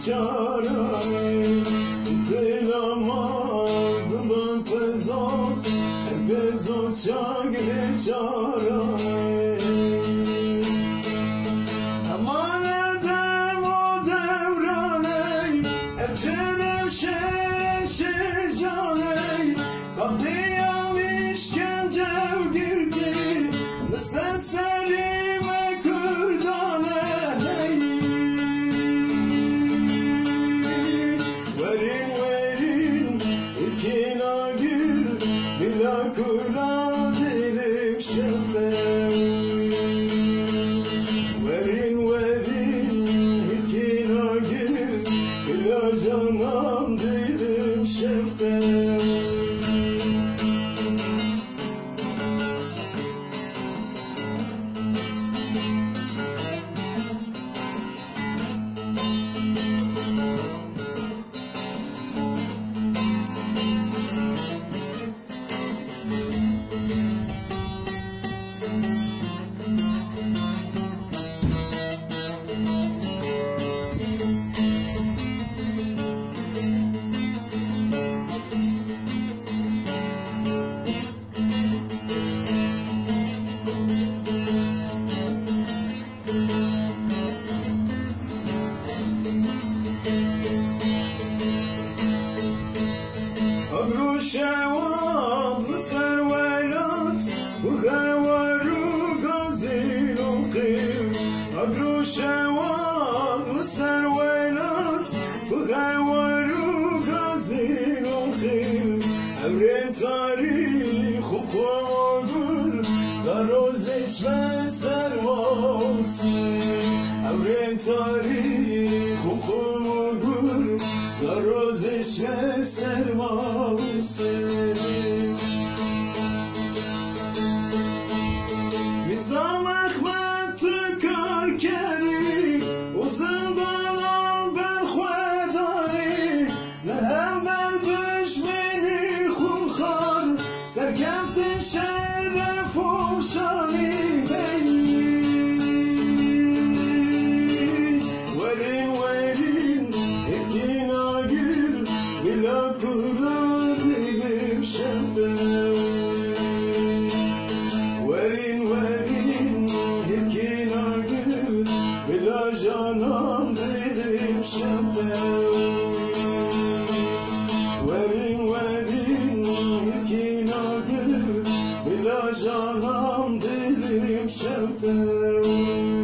çare Dilemezdim ben pezat Bezot çagre çare Aman edem o devrane Evcenem şeşecane Kapıyam işkencev girdi Sen serime kırdane Verin verin ikina gül Bila kula dilim şeftem Verin verin ikina gül Bila canam dilim şeftem شواد سروالات وغوارو غازين وقيم أقرو شواد سروالات وغوارو غازين وقيم أورين تاريخ وقوادر زاروزش وسرواسی أورين تاريخ وقوادر زاروزش وسرواسی Nizam Ahmet Karkeri Uzundanan ben xwedari Nehem ben düşmeni xunxar Serkeftin şeref u şani Verin verin ikina gül Bila kura dilim şeftem Verin verin ikina gül Bila canam dilim şeftem Verin verin ikina gül Bila canam dilim şeftem